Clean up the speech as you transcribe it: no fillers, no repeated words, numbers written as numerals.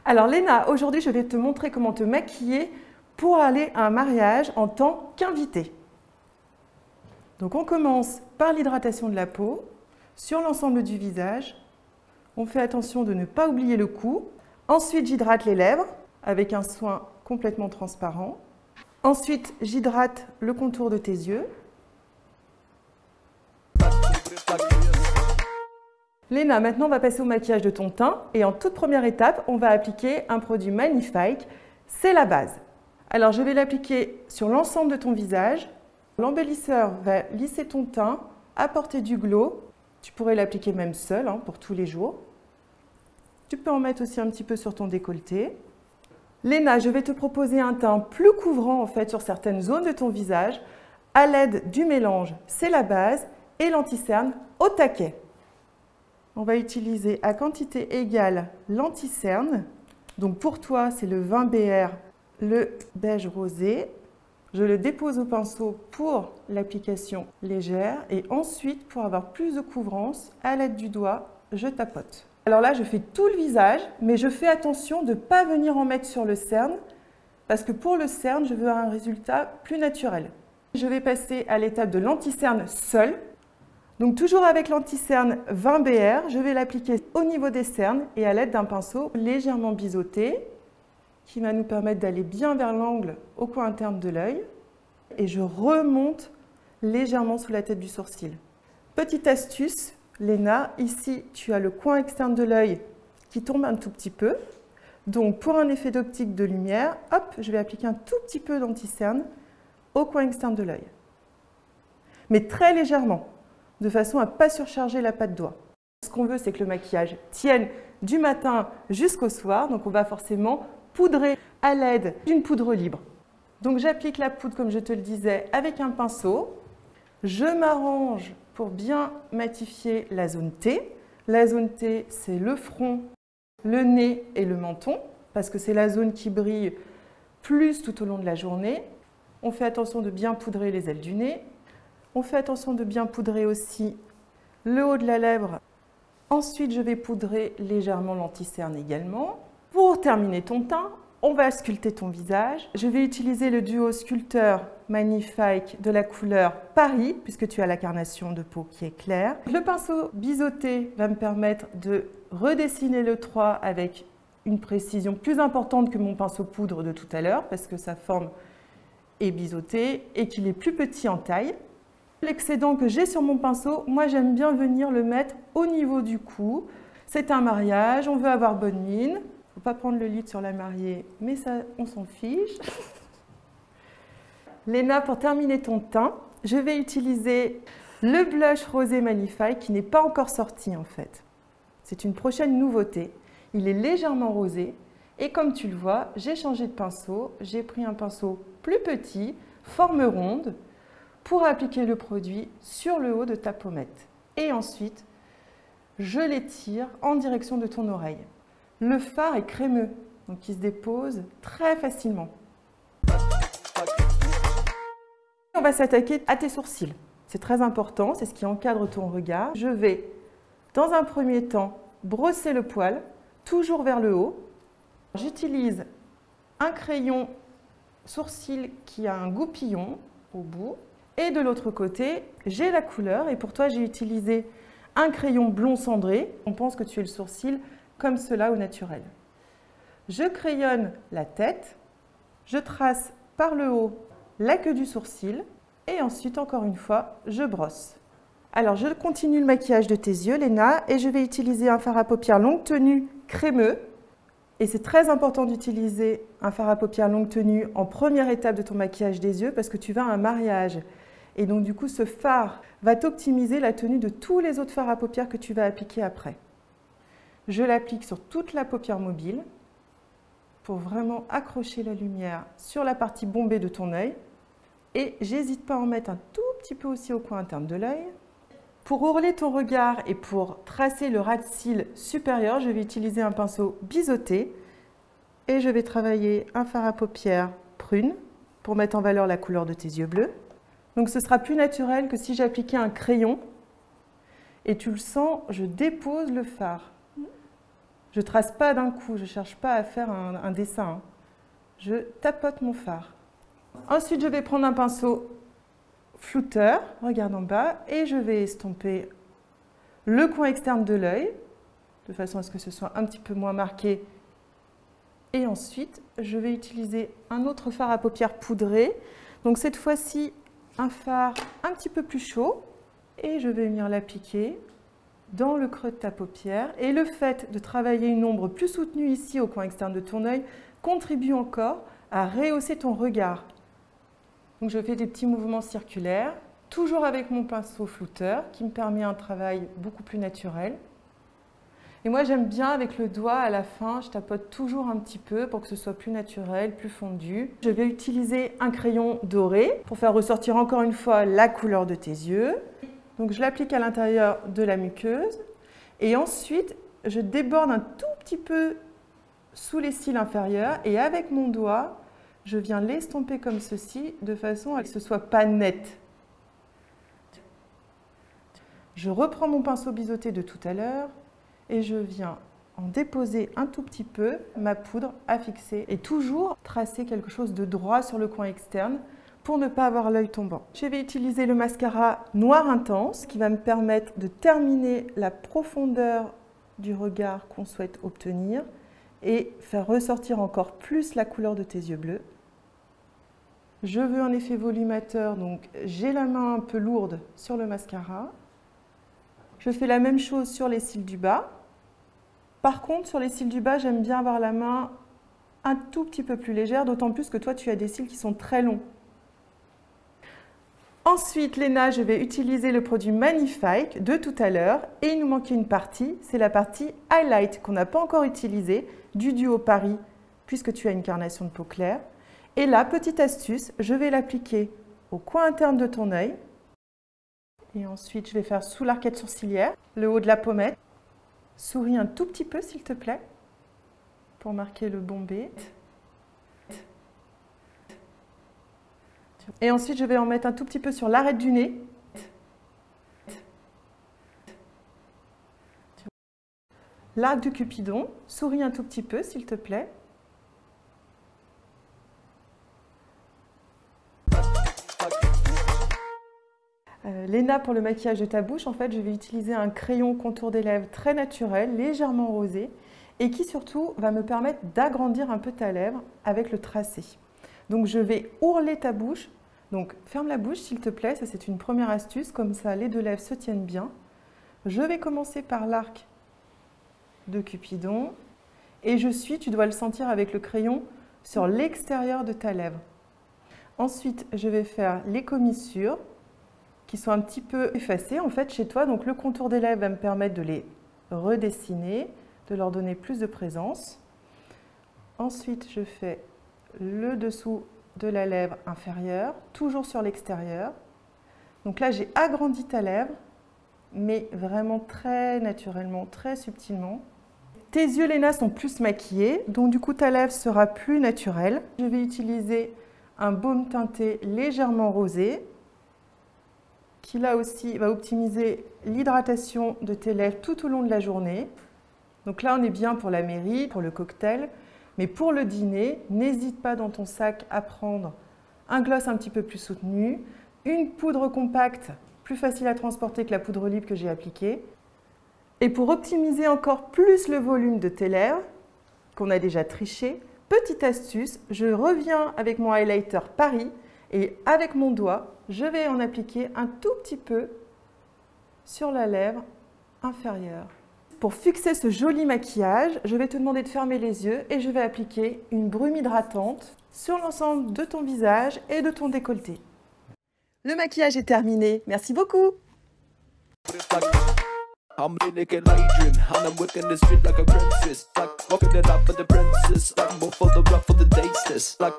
Alors Léna, aujourd'hui je vais te montrer comment te maquiller pour aller à un mariage en tant qu'invité. Donc on commence par l'hydratation de la peau sur l'ensemble du visage. On fait attention de ne pas oublier le cou. Ensuite j'hydrate les lèvres avec un soin complètement transparent. Ensuite j'hydrate le contour de tes yeux. Léna, maintenant on va passer au maquillage de ton teint et en toute première étape, on va appliquer un produit magnifique, c'est la base. Alors je vais l'appliquer sur l'ensemble de ton visage. L'embellisseur va lisser ton teint, apporter du glow. Tu pourrais l'appliquer même seul pour tous les jours. Tu peux en mettre aussi un petit peu sur ton décolleté. Léna, je vais te proposer un teint plus couvrant en fait sur certaines zones de ton visage à l'aide du mélange, c'est la base, et l'anti-cerne au taquet. On va utiliser à quantité égale l'anti-cerne. Donc pour toi, c'est le 20 BR, le beige rosé. Je le dépose au pinceau pour l'application légère et ensuite, pour avoir plus de couvrance, à l'aide du doigt, je tapote. Alors là, je fais tout le visage, mais je fais attention de ne pas venir en mettre sur le cerne parce que pour le cerne, je veux un résultat plus naturel. Je vais passer à l'étape de l'anti-cerne seul. Donc toujours avec l'anti-cerne 20 BR, je vais l'appliquer au niveau des cernes et à l'aide d'un pinceau légèrement biseauté qui va nous permettre d'aller bien vers l'angle au coin interne de l'œil et je remonte légèrement sous la tête du sourcil. Petite astuce, Léna, ici tu as le coin externe de l'œil qui tombe un tout petit peu. Donc pour un effet d'optique de lumière, hop, je vais appliquer un tout petit peu d'anti-cerne au coin externe de l'œil. Mais très légèrement, de façon à ne pas surcharger la patte doigt. Ce qu'on veut, c'est que le maquillage tienne du matin jusqu'au soir, donc on va forcément poudrer à l'aide d'une poudre libre. Donc j'applique la poudre, comme je te le disais, avec un pinceau. Je m'arrange pour bien matifier la zone T. La zone T, c'est le front, le nez et le menton, parce que c'est la zone qui brille plus tout au long de la journée. On fait attention de bien poudrer les ailes du nez. On fait attention de bien poudrer aussi le haut de la lèvre. Ensuite, je vais poudrer légèrement l'anti-cerne également. Pour terminer ton teint, on va sculpter ton visage. Je vais utiliser le duo sculpteur magnifique de la couleur Paris, puisque tu as la carnation de peau qui est claire. Le pinceau biseauté va me permettre de redessiner le 3 avec une précision plus importante que mon pinceau poudre de tout à l'heure, parce que sa forme est biseautée et qu'il est plus petit en taille. L'excédent que j'ai sur mon pinceau, moi j'aime bien venir le mettre au niveau du cou. C'est un mariage, on veut avoir bonne mine. Il ne faut pas prendre le lead sur la mariée, mais ça, on s'en fiche. Léna, pour terminer ton teint, je vais utiliser le blush rosé magnifique qui n'est pas encore sorti en fait. C'est une prochaine nouveauté. Il est légèrement rosé et comme tu le vois, j'ai changé de pinceau. J'ai pris un pinceau plus petit, forme ronde, pour appliquer le produit sur le haut de ta pommette. Et ensuite, je l'étire en direction de ton oreille. Le fard est crémeux, donc il se dépose très facilement. On va s'attaquer à tes sourcils. C'est très important, c'est ce qui encadre ton regard. Je vais, dans un premier temps, brosser le poil, toujours vers le haut. J'utilise un crayon sourcil qui a un goupillon au bout. Et de l'autre côté, j'ai la couleur et pour toi, j'ai utilisé un crayon blond cendré. On pense que tu es le sourcil comme cela au naturel. Je crayonne la tête, je trace par le haut la queue du sourcil et ensuite, encore une fois, je brosse. Alors, je continue le maquillage de tes yeux, Léna, et je vais utiliser un fard à paupières longue tenue crémeux. Et c'est très important d'utiliser un fard à paupières longue tenue en première étape de ton maquillage des yeux parce que tu vas à un mariage. Et donc du coup, ce fard va t'optimiser la tenue de tous les autres fards à paupières que tu vas appliquer après. Je l'applique sur toute la paupière mobile pour vraiment accrocher la lumière sur la partie bombée de ton œil. Et j'hésite pas à en mettre un tout petit peu aussi au coin interne de l'œil. Pour ourler ton regard et pour tracer le ras de cils supérieur, je vais utiliser un pinceau biseauté et je vais travailler un fard à paupières prune pour mettre en valeur la couleur de tes yeux bleus. Donc ce sera plus naturel que si j'appliquais un crayon et tu le sens, je dépose le fard. Je ne trace pas d'un coup, je ne cherche pas à faire un dessin, hein. Je tapote mon fard. Ensuite, je vais prendre un pinceau flouteur, regarde en bas, et je vais estomper le coin externe de l'œil, de façon à ce que ce soit un petit peu moins marqué. Et ensuite, je vais utiliser un autre fard à paupières poudré. Donc cette fois-ci, un fard un petit peu plus chaud, et je vais venir l'appliquer dans le creux de ta paupière. Et le fait de travailler une ombre plus soutenue ici au coin externe de ton œil contribue encore à rehausser ton regard. Donc je fais des petits mouvements circulaires, toujours avec mon pinceau flouteur qui me permet un travail beaucoup plus naturel. Et moi j'aime bien avec le doigt à la fin, je tapote toujours un petit peu pour que ce soit plus naturel, plus fondu. Je vais utiliser un crayon doré pour faire ressortir encore une fois la couleur de tes yeux. Donc je l'applique à l'intérieur de la muqueuse et ensuite je déborde un tout petit peu sous les cils inférieurs et avec mon doigt, je viens l'estomper comme ceci de façon à ce que ce ne soit pas net. Je reprends mon pinceau biseauté de tout à l'heure et je viens en déposer un tout petit peu ma poudre à fixer et toujours tracer quelque chose de droit sur le coin externe pour ne pas avoir l'œil tombant. Je vais utiliser le mascara noir intense qui va me permettre de terminer la profondeur du regard qu'on souhaite obtenir et faire ressortir encore plus la couleur de tes yeux bleus. Je veux un effet volumateur, donc j'ai la main un peu lourde sur le mascara. Je fais la même chose sur les cils du bas. Par contre, sur les cils du bas, j'aime bien avoir la main un tout petit peu plus légère, d'autant plus que toi, tu as des cils qui sont très longs. Ensuite, Léna, je vais utiliser le produit Magnifique de tout à l'heure et il nous manquait une partie, c'est la partie Highlight qu'on n'a pas encore utilisée du duo Paris puisque tu as une carnation de peau claire. Et là, petite astuce, je vais l'appliquer au coin interne de ton œil et ensuite je vais faire sous l'arcade sourcilière, le haut de la pommette. Souris un tout petit peu s'il te plaît pour marquer le bombé. Et ensuite, je vais en mettre un tout petit peu sur l'arête du nez. L'arc du Cupidon, souris un tout petit peu, s'il te plaît. Léna, pour le maquillage de ta bouche, en fait, je vais utiliser un crayon contour des lèvres très naturel, légèrement rosé, et qui surtout va me permettre d'agrandir un peu ta lèvre avec le tracé. Donc je vais ourler ta bouche, donc ferme la bouche s'il te plaît, ça c'est une première astuce, comme ça les deux lèvres se tiennent bien. Je vais commencer par l'arc de Cupidon et je suis, tu dois le sentir avec le crayon, sur l'extérieur de ta lèvre. Ensuite je vais faire les commissures qui sont un petit peu effacées en fait chez toi, donc le contour des lèvres va me permettre de les redessiner, de leur donner plus de présence. Ensuite je fais le dessous de la lèvre inférieure, toujours sur l'extérieur. Donc là, j'ai agrandi ta lèvre, mais vraiment très naturellement, très subtilement. Tes yeux, Léna, sont plus maquillés, donc du coup, ta lèvre sera plus naturelle. Je vais utiliser un baume teinté légèrement rosé, qui là aussi va optimiser l'hydratation de tes lèvres tout au long de la journée. Donc là, on est bien pour la mairie, pour le cocktail. Mais pour le dîner, n'hésite pas dans ton sac à prendre un gloss un petit peu plus soutenu, une poudre compacte plus facile à transporter que la poudre libre que j'ai appliquée. Et pour optimiser encore plus le volume de tes lèvres, qu'on a déjà triché, petite astuce, je reviens avec mon highlighter Paris et avec mon doigt, je vais en appliquer un tout petit peu sur la lèvre inférieure. Pour fixer ce joli maquillage, je vais te demander de fermer les yeux et je vais appliquer une brume hydratante sur l'ensemble de ton visage et de ton décolleté. Le maquillage est terminé. Merci beaucoup. I'm like Adrian, and I'm working the street like a princess, like walking it up for the princess, like more for the rock for the days, like